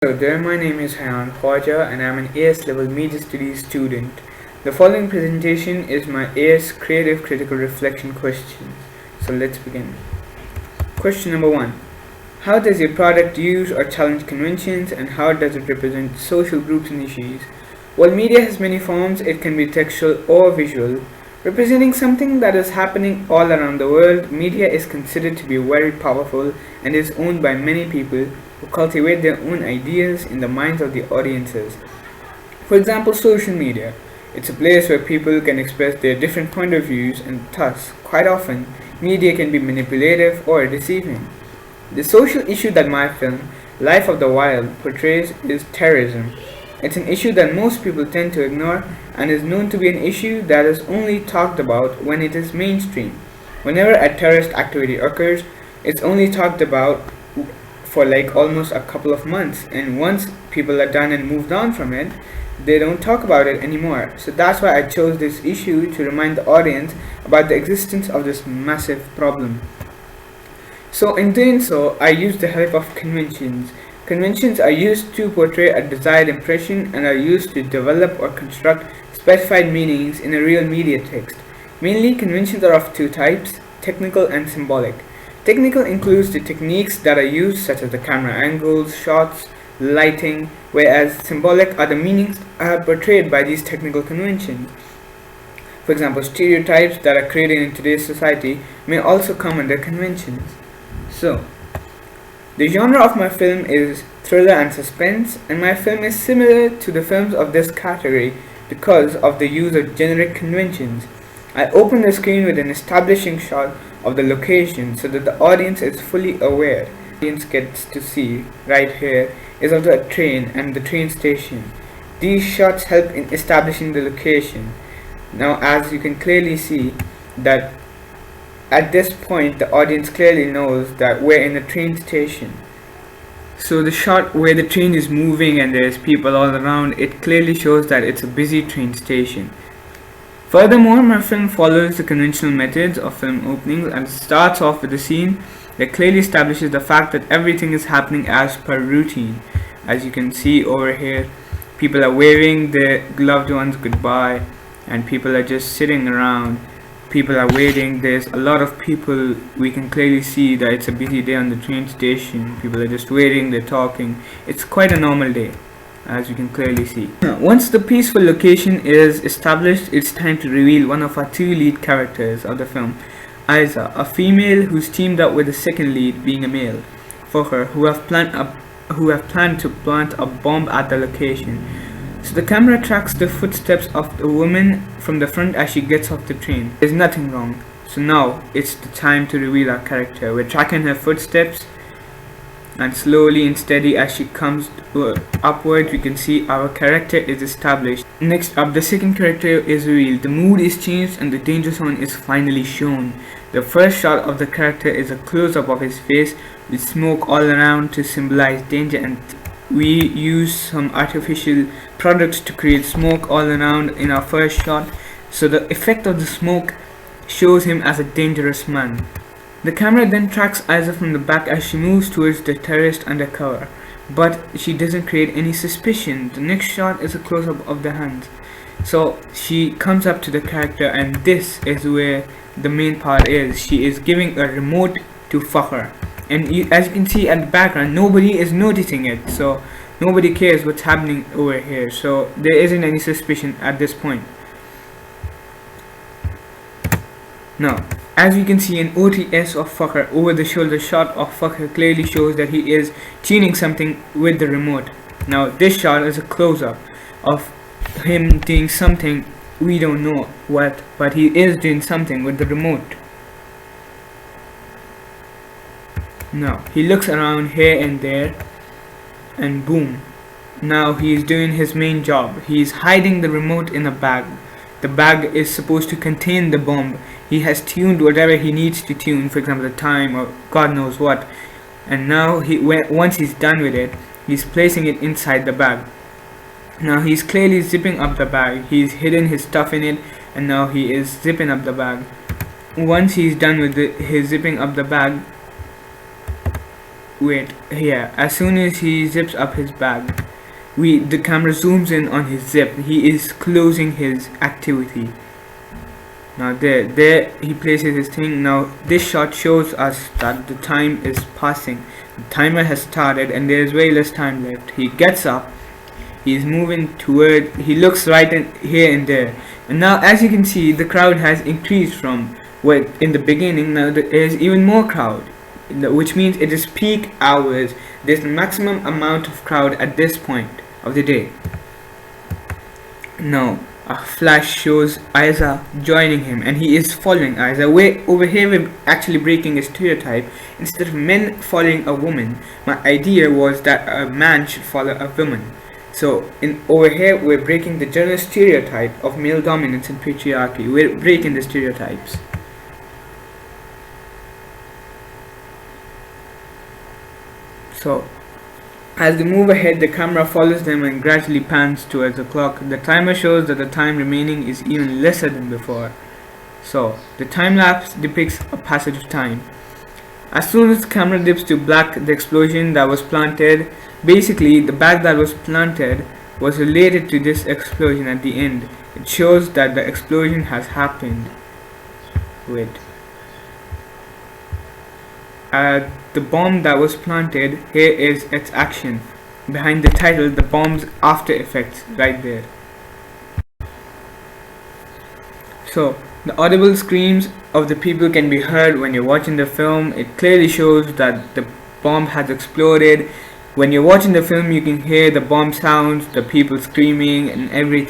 Hello there, my name is Hayyan Khawja and I'm an AS level Media Studies student. The following presentation is my AS Creative Critical Reflection questions. So let's begin. Question number 1. How does your product use or challenge conventions and how does it represent social groups and issues? While media has many forms, it can be textual or visual. Representing something that is happening all around the world, media is considered to be very powerful and is owned by many people who cultivate their own ideas in the minds of the audiences. For example, social media. It's a place where people can express their different point of views and thus, quite often, media can be manipulative or deceiving. The social issue that my film, Life of the Wild, portrays is terrorism. It's an issue that most people tend to ignore and is known to be an issue that is only talked about when it is mainstream. Whenever a terrorist activity occurs, it's only talked about for like almost a couple of months, and once people are done and moved on from it, they don't talk about it anymore. So that's why I chose this issue to remind the audience about the existence of this massive problem. So in doing so, I used the help of conventions. Conventions are used to portray a desired impression and are used to develop or construct specified meanings in a real media text. Mainly, conventions are of two types, technical and symbolic. Technical includes the techniques that are used such as the camera angles, shots, lighting, whereas symbolic are the meanings portrayed by these technical conventions. For example, stereotypes that are created in today's society may also come under conventions. So, the genre of my film is thriller and suspense, and my film is similar to the films of this category because of the use of generic conventions. I open the screen with an establishing shot of the location so that the audience is fully aware. The audience gets to see right here is also a train and the train station. These shots help in establishing the location. Now, as you can clearly see that at this point the audience clearly knows that we're in a train station. So the shot where the train is moving and there's people all around, it clearly shows that it's a busy train station. Furthermore, my film follows the conventional methods of film openings and starts off with a scene that clearly establishes the fact that everything is happening as per routine. As you can see over here, people are waving their loved ones goodbye and people are just sitting around. People are waiting. There's a lot of people. We can clearly see that it's a busy day on the train station. People are just waiting, they're talking. It's quite a normal day, as you can clearly see. Once the peaceful location is established, it's time to reveal one of our two lead characters of the film, Isa, a female who's teamed up with the second lead, being a male, for her, who have planned to plant a bomb at the location. So the camera tracks the footsteps of the woman from the front as she gets off the train. There's nothing wrong. So now it's the time to reveal our character. We're tracking her footsteps, and slowly and steady as she comes upwards, we can see our character is established. Next up, the second character is revealed. The mood is changed and the danger zone is finally shown. The first shot of the character is a close-up of his face with smoke all around to symbolize danger, and we use some artificial products to create smoke all around in our first shot, so the effect of the smoke shows him as a dangerous man. The camera then tracks Isa from the back as she moves towards the terrorist undercover, but she doesn't create any suspicion. The next shot is a close-up of the hands. So she comes up to the character, and this is where the main part is. She is giving a remote to Fakhr, and as you can see at the background, nobody is noticing it, so nobody cares what's happening over here, so there isn't any suspicion at this point. Now, as you can see, an OTS of Fakhr, over the shoulder shot of Fakhr, clearly shows that he is tuning something with the remote. Now this shot is a close-up of him doing something, we don't know what, but he is doing something with the remote. Now he looks around here and there, and boom, now he is doing his main job. He is hiding the remote in a bag. The bag is supposed to contain the bomb. He has tuned whatever he needs to tune, for example the time or God knows what, and now once he's done with it, he's placing it inside the bag. Now he's clearly zipping up the bag. He's hidden his stuff in it, and now he is zipping up the bag. Once he's done with his zipping up the bag, Wait, here. As soon as he zips up his bag, the camera zooms in on his zip. He is closing his activity. Now there he places his thing. Now this shot shows us that the time is passing. The timer has started and there is very less time left. He gets up. He is moving toward. He looks right in here and there. And now, as you can see, the crowd has increased from what in the beginning. Now there is even more crowd, which means it is peak hours. There's the maximum amount of crowd at this point of the day. Now a flash shows Isa joining him and he is following Isa. Over here we're actually breaking a stereotype. Instead of men following a woman, my idea was that a man should follow a woman. So over here we're breaking the general stereotype of male dominance and patriarchy. We're breaking the stereotypes. So as they move ahead, the camera follows them and gradually pans towards the clock. The timer shows that the time remaining is even lesser than before. So the time lapse depicts a passage of time. As soon as the camera dips to black, the explosion that was planted, basically the bag that was planted was related to this explosion at the end. It shows that the explosion has happened. Wait. The bomb that was planted, here is its action. Behind the title, the bomb's after effects, right there. So, the audible screams of the people can be heard when you're watching the film. It clearly shows that the bomb has exploded. When you're watching the film, you can hear the bomb sounds, the people screaming and everything.